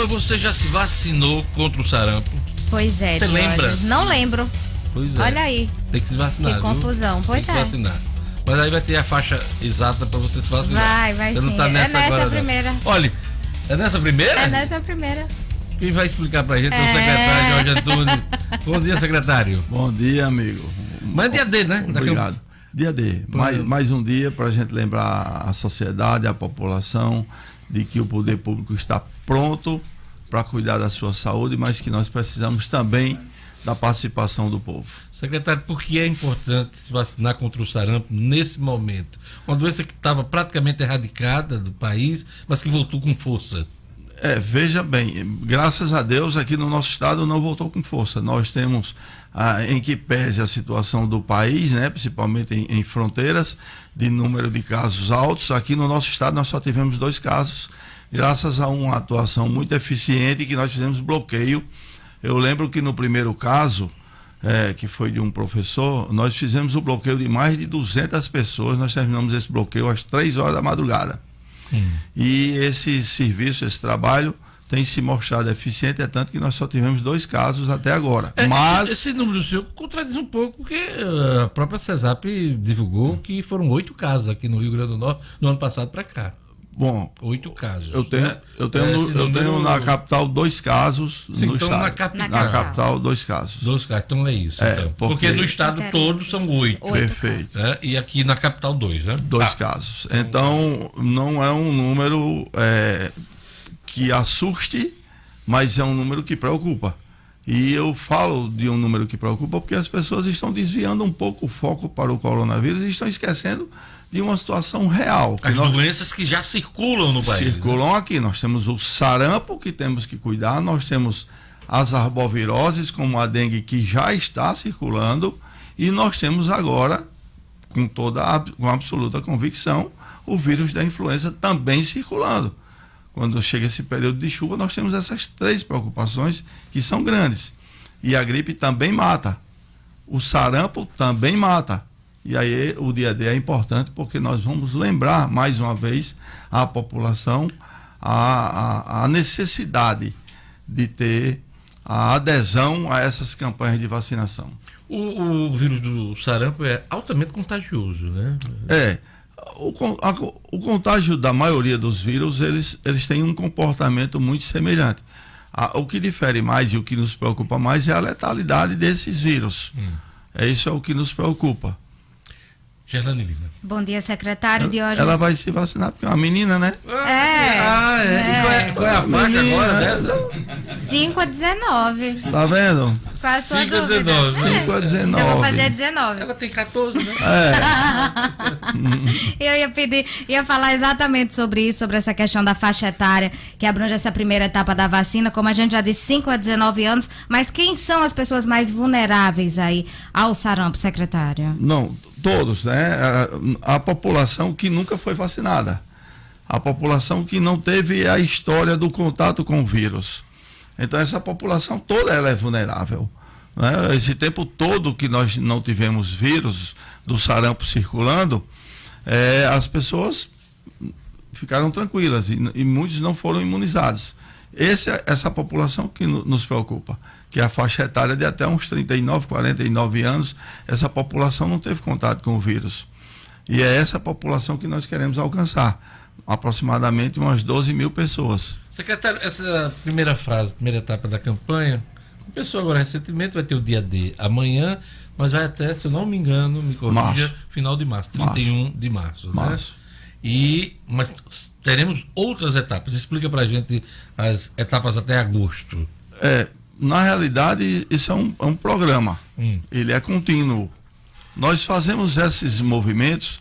Vilma, você já se vacinou contra o sarampo? Pois é, Você lembra? Não lembro. Pois é. Olha aí. Tem que se vacinar, Que confusão. Viu? Pois Tem que se vacinar. Mas aí vai ter a faixa exata pra você se vacinar. Vai você sim. Não tá nessa é nessa agora, primeira. Não. Olha, é nessa primeira? É nessa primeira. Quem vai explicar pra gente é o secretário Jorge Antunes. Bom dia, secretário. Bom dia, amigo. Mas é dia D, né? Obrigado. Dia D. Mais um dia para a gente lembrar a sociedade, a população, de que o poder público está pronto para cuidar da sua saúde, mas que nós precisamos também da participação do povo. Secretário, por que é importante se vacinar contra o sarampo nesse momento? Uma doença que estava praticamente erradicada do país, mas que voltou com força. Veja bem, graças a Deus aqui no nosso estado não voltou com força. Nós temos, em que pese a situação do país, né, principalmente em fronteiras, de número de casos altos, aqui no nosso estado nós só tivemos 2 casos, graças a uma atuação muito eficiente que nós fizemos bloqueio. Eu lembro que no primeiro caso, que foi de um professor, nós fizemos o bloqueio de mais de 200 pessoas, nós terminamos esse bloqueio às 3 horas da madrugada. E esse serviço, esse trabalho tem se mostrado eficiente, é tanto que nós só tivemos 2 casos até agora. Mas esse número do senhor contradiz um pouco, porque a própria CESAP divulgou que foram 8 casos aqui no Rio Grande do Norte no ano passado para cá. Bom, 8 casos. Eu tenho na capital 2 casos. Sim, no então estado. Na capital 2 casos. 2 casos, então é isso. Então. Porque no estado todo são 8. Perfeito. E aqui na capital 2, né? 2 casos. Então, não é um número que assuste, mas é um número que preocupa. E eu falo de um número que preocupa porque as pessoas estão desviando um pouco o foco para o coronavírus e estão esquecendo de uma situação real. As doenças que já circulam no país. Circulam, né? Aqui. Nós temos o sarampo que temos que cuidar, nós temos as arboviroses, como a dengue, que já está circulando, e nós temos agora, com absoluta convicção, o vírus da influenza também circulando. Quando chega esse período de chuva, nós temos essas 3 preocupações que são grandes. E a gripe também mata. O sarampo também mata. E aí o dia D é importante porque nós vamos lembrar mais uma vez a população a necessidade de ter a adesão a essas campanhas de vacinação. O vírus do sarampo é altamente contagioso, né? O contágio da maioria dos vírus, eles têm um comportamento muito semelhante. O que difere mais e o que nos preocupa mais é a letalidade desses vírus. Isso é o que nos preocupa. Gerlane Lima. Bom dia, secretário Diógenes. Ela vai se vacinar porque é uma menina, né? E qual é a faixa agora dessa? 5 a 19. Tá vendo? Qual a sua 5 a dúvida? 19. 5 a 19. Eu vou fazer 19. Ela tem 14, né? Eu ia falar exatamente sobre isso, sobre essa questão da faixa etária, que abrange essa primeira etapa da vacina, como a gente já disse, 5 a 19 anos, mas quem são as pessoas mais vulneráveis aí ao sarampo, secretário? Não, todos, né? A população que nunca foi vacinada, a população que não teve a história do contato com o vírus. Então essa população toda ela é vulnerável, né? Esse tempo todo que nós não tivemos vírus do sarampo circulando, as pessoas ficaram tranquilas e muitos não foram imunizados. Essa população que nos preocupa, que é a faixa etária de até uns 39, 49 anos, essa população não teve contato com o vírus. E é essa população que nós queremos alcançar, aproximadamente umas 12 mil pessoas. Secretário, essa primeira etapa da campanha, começou agora recentemente, vai ter o dia D amanhã, mas vai até, se eu não me engano, me corrija, final de março, 31 de março. Né? Mas teremos outras etapas. Explica pra gente as etapas até agosto. Na realidade, isso é um programa. Ele é contínuo. Nós fazemos esses movimentos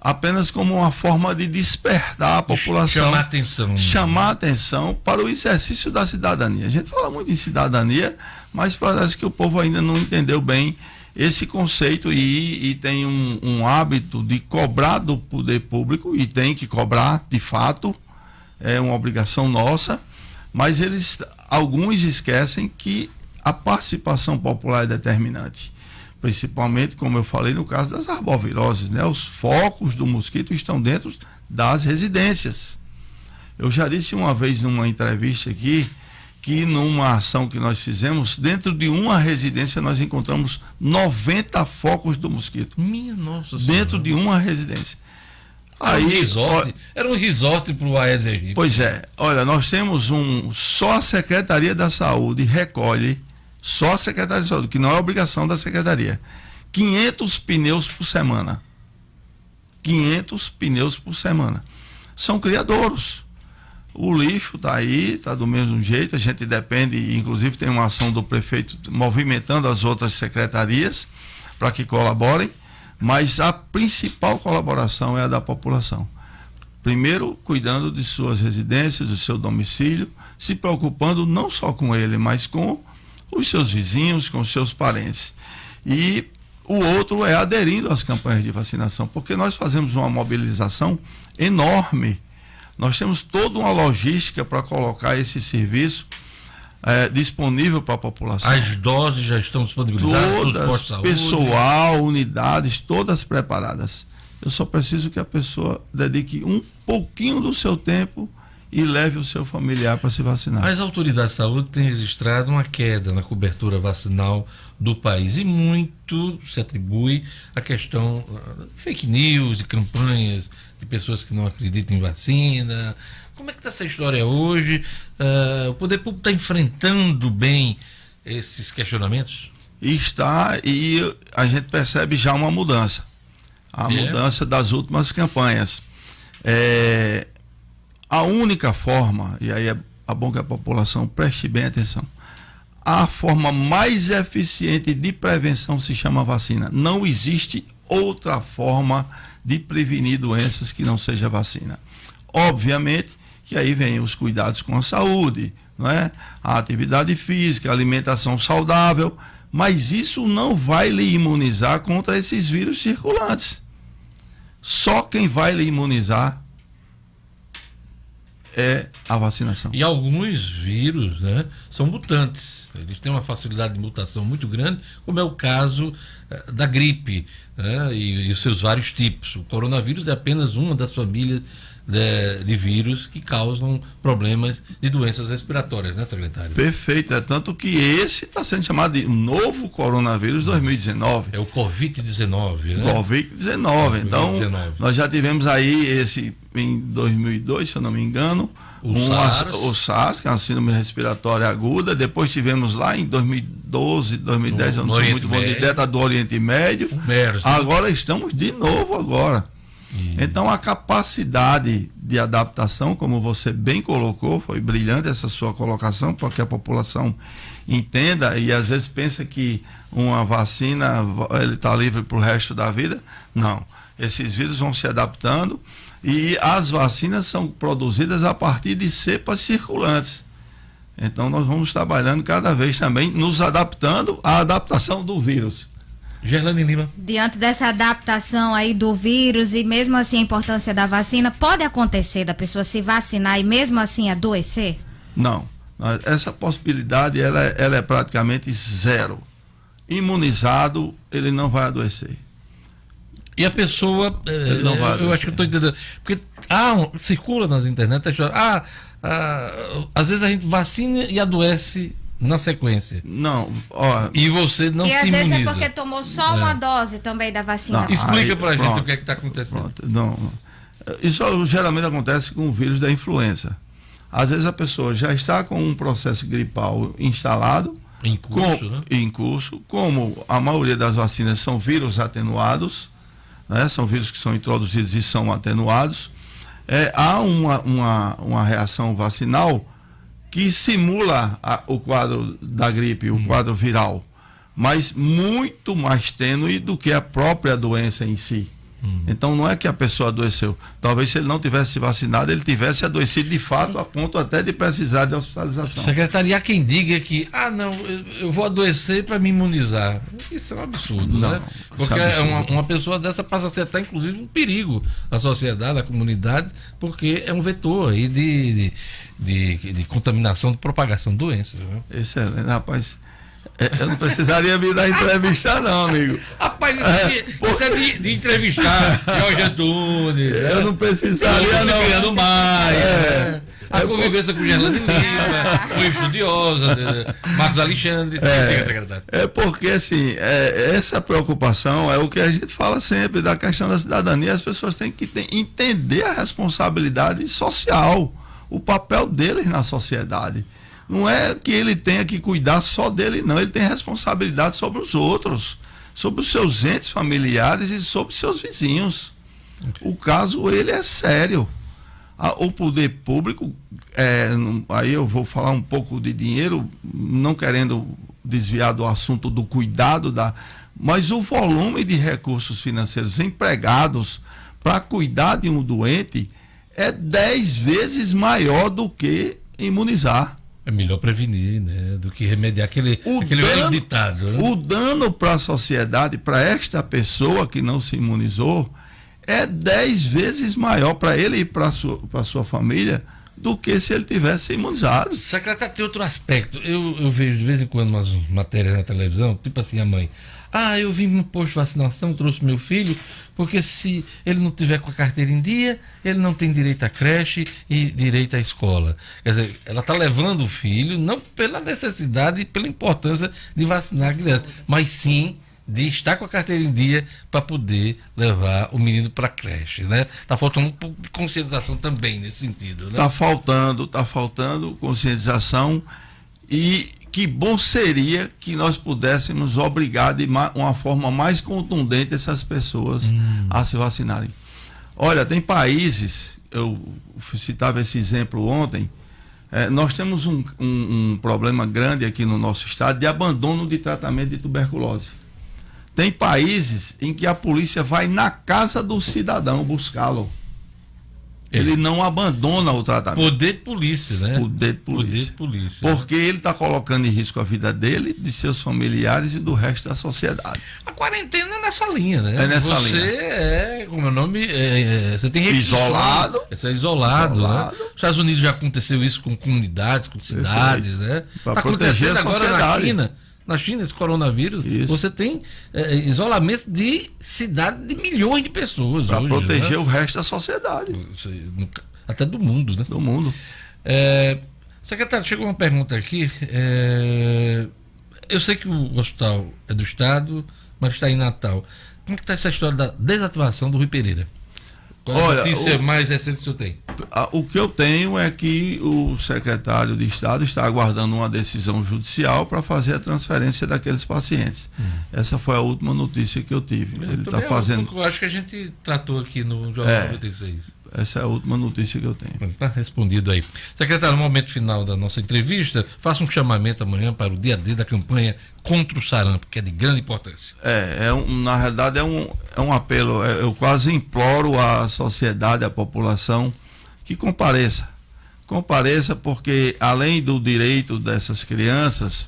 apenas como uma forma de despertar a população. Chamar a atenção para o exercício da cidadania. A gente fala muito em cidadania, mas parece que o povo ainda não entendeu bem esse conceito e tem um hábito de cobrar do poder público, e tem que cobrar de fato, é uma obrigação nossa, mas alguns esquecem que a participação popular é determinante. Principalmente, como eu falei, no caso das arboviroses, né? Os focos do mosquito estão dentro das residências. Eu já disse uma vez numa entrevista aqui que numa ação que nós fizemos, dentro de uma residência nós encontramos 90 focos do mosquito. Minha nossa Dentro senhora. de uma residência. Era um resort para o Aedes aegypti. Pois é, olha, nós temos só a Secretaria da Saúde recolhe, só a Secretaria da Saúde, que não é obrigação da Secretaria, 500 pneus por semana. 500 pneus por semana. São criadouros. O lixo está aí, está do mesmo jeito, a gente depende, inclusive tem uma ação do prefeito movimentando as outras secretarias para que colaborem, mas a principal colaboração é a da população. Primeiro, cuidando de suas residências, do seu domicílio, se preocupando não só com ele, mas com os seus vizinhos, com os seus parentes. E o outro é aderindo às campanhas de vacinação, porque nós fazemos uma mobilização enorme. Nós temos toda uma logística para colocar esse serviço disponível para a população. As doses já estão disponibilizadas, todos os postos de saúde. Pessoal, unidades, todas preparadas. Eu só preciso que a pessoa dedique um pouquinho do seu tempo e leve o seu familiar para se vacinar. As autoridades de saúde têm registrado uma queda na cobertura vacinal do país e muito se atribui à questão de fake news e campanhas de pessoas que não acreditam em vacina. Como é que está essa história hoje? O poder público está enfrentando bem esses questionamentos? Está, e a gente percebe já uma mudança. A mudança das últimas campanhas. A única forma, e aí é bom que a população preste bem atenção, a forma mais eficiente de prevenção se chama vacina. Não existe outra forma de prevenir doenças que não seja vacina. Obviamente que aí vem os cuidados com a saúde, não é? A atividade física, a alimentação saudável, mas isso não vai lhe imunizar contra esses vírus circulantes. Só quem vai lhe imunizar é a vacinação. E alguns vírus, né, são mutantes. Eles têm uma facilidade de mutação muito grande, como é o caso da gripe, né, e os seus vários tipos. O coronavírus é apenas uma das famílias de vírus que causam problemas de doenças respiratórias, né, secretário? Perfeito. É tanto que esse está sendo chamado de novo coronavírus 2019. É o Covid-19, né? Covid-19. Então, nós já tivemos aí esse em 2002, se eu não me engano, o SARS, que é uma síndrome respiratória aguda. Depois tivemos lá em 2012, 2010, eu não sou muito bom de dieta, do Oriente Médio. Agora estamos de novo agora. Então a capacidade de adaptação, como você bem colocou, foi brilhante essa sua colocação, para que a população entenda e às vezes pensa que uma vacina ele está livre para o resto da vida. Não, esses vírus vão se adaptando e as vacinas são produzidas a partir de cepas circulantes. Então nós vamos trabalhando cada vez também, nos adaptando à adaptação do vírus. Gerlane Lima. Diante dessa adaptação aí do vírus e mesmo assim a importância da vacina, pode acontecer da pessoa se vacinar e mesmo assim adoecer? Não. Essa possibilidade ela é praticamente zero. Imunizado, ele não vai adoecer. E a pessoa, ele não vai adoecer. Eu acho que eu estou entendendo, porque circula nas internet a história, às vezes a gente vacina e adoece na sequência. Não, e você não se imuniza. E às vezes é porque tomou só uma dose também da vacina. Não, explica pra gente o que é que está acontecendo. Não. Isso geralmente acontece com o vírus da influenza. Às vezes a pessoa já está com um processo gripal instalado, em curso, como a maioria das vacinas são vírus atenuados, né? São vírus que são introduzidos e são atenuados. Há uma reação vacinal que simula o quadro da gripe, o quadro viral, mas muito mais tênue do que a própria doença em si. Então não é que a pessoa adoeceu. Talvez se ele não tivesse se vacinado, ele tivesse adoecido de fato, a ponto até de precisar de hospitalização. Secretaria, há quem diga que, eu vou adoecer para me imunizar. Isso é um absurdo, né? Porque uma pessoa dessa passa a ser até, inclusive, um perigo à sociedade, à comunidade, porque é um vetor aí de contaminação, de propagação de doenças. Né? Excelente, rapaz. Eu não precisaria me dar entrevista não, amigo. Rapaz, isso é de entrevistar Jorge Antunes. Eu não precisaria não. Mais, A convivência com Gerlane Lima, com Estudiosa, Marcos Alexandre, secretário. É porque, assim, essa preocupação é o que a gente fala sempre da questão da cidadania. As pessoas têm que entender a responsabilidade social, o papel deles na sociedade. Não é que ele tenha que cuidar só dele, não. Ele tem responsabilidade sobre os outros, sobre os seus entes familiares e sobre os seus vizinhos. O caso, ele é sério. O poder público, aí eu vou falar um pouco de dinheiro, não querendo desviar do assunto do cuidado, mas o volume de recursos financeiros empregados para cuidar de um doente é 10 vezes maior do que imunizar. É melhor prevenir, né, do que remediar aquele velho ditado. Né? O dano para a sociedade, para esta pessoa que não se imunizou, é 10 vezes maior para ele e para a sua família do que se ele tivesse imunizado. Secretário, tem outro aspecto. Eu vejo de vez em quando umas matérias na televisão, tipo assim, a mãe: eu vim no posto de vacinação, trouxe meu filho, porque se ele não tiver com a carteira em dia, ele não tem direito à creche e direito à escola. Quer dizer, ela está levando o filho, não pela necessidade e pela importância de vacinar a criança, mas sim de estar com a carteira em dia para poder levar o menino para a creche, né? Tá faltando um pouco de conscientização também nesse sentido, né? Tá faltando conscientização, e que bom seria que nós pudéssemos obrigar de uma forma mais contundente essas pessoas a se vacinarem. Olha, tem países, eu citava esse exemplo ontem, nós temos um problema grande aqui no nosso estado de abandono de tratamento de tuberculose. Tem países em que a polícia vai na casa do cidadão buscá-lo. Ele não abandona o tratamento. Poder de polícia, né? Poder de polícia. Porque ele está colocando em risco a vida dele, de seus familiares e do resto da sociedade. A quarentena é nessa linha, né? É nessa linha. Você como é o nome? Você tem isolado. Você é isolado, né? Nos Estados Unidos já aconteceu isso com comunidades, com cidades, né? Está acontecendo agora na China, esse coronavírus. Isso. Você tem isolamento de cidade de milhões de pessoas. Para proteger, né, o resto da sociedade. Até do mundo, né? Do mundo. Secretário, chegou uma pergunta aqui. Eu sei que o hospital é do Estado, mas está em Natal. Como é que está essa história da desativação do Rui Pereira? Qual a notícia mais recente que o senhor tem? O que eu tenho é que o secretário de Estado está aguardando uma decisão judicial para fazer a transferência daqueles pacientes. Essa foi a última notícia que eu tive. Ele está fazendo. Eu acho que a gente tratou aqui no Jornal 96. Essa é a última notícia que eu tenho. Está respondido aí. Secretário, no momento final da nossa entrevista, faça um chamamento amanhã para o dia D da campanha contra o sarampo, que é de grande importância. Na realidade, é um apelo. Eu quase imploro à sociedade, à população, que compareça. Compareça, porque além do direito dessas crianças,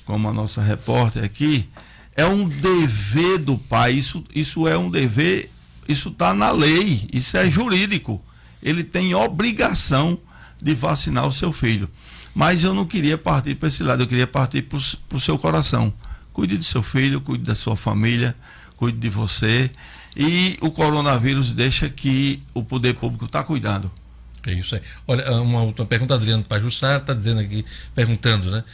como a nossa repórter aqui, é um dever do pai. Isso é um dever. Isso está na lei, isso é jurídico. Ele tem obrigação de vacinar o seu filho. Mas eu não queria partir para esse lado, eu queria partir para o seu coração. Cuide do seu filho, cuide da sua família, cuide de você. E o coronavírus deixa que o poder público está cuidando. É isso aí. Olha, uma última pergunta, Adriano Pajussá está dizendo aqui, perguntando, né?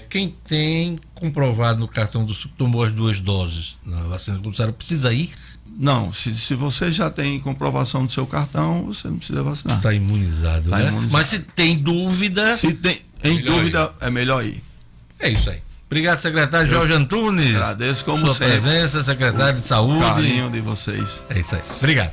Quem tem comprovado no cartão do SUS que tomou as 2 doses na vacina contra o sarampo, precisa ir? Não, se você já tem comprovação do seu cartão, você não precisa vacinar. Está imunizado, né? Mas se tem dúvida... dúvida, é melhor ir. É isso aí. Obrigado, secretário Jorge Antunes. Agradeço como sempre. Sua presença, secretário de Saúde. Carinho de vocês. É isso aí. Obrigado.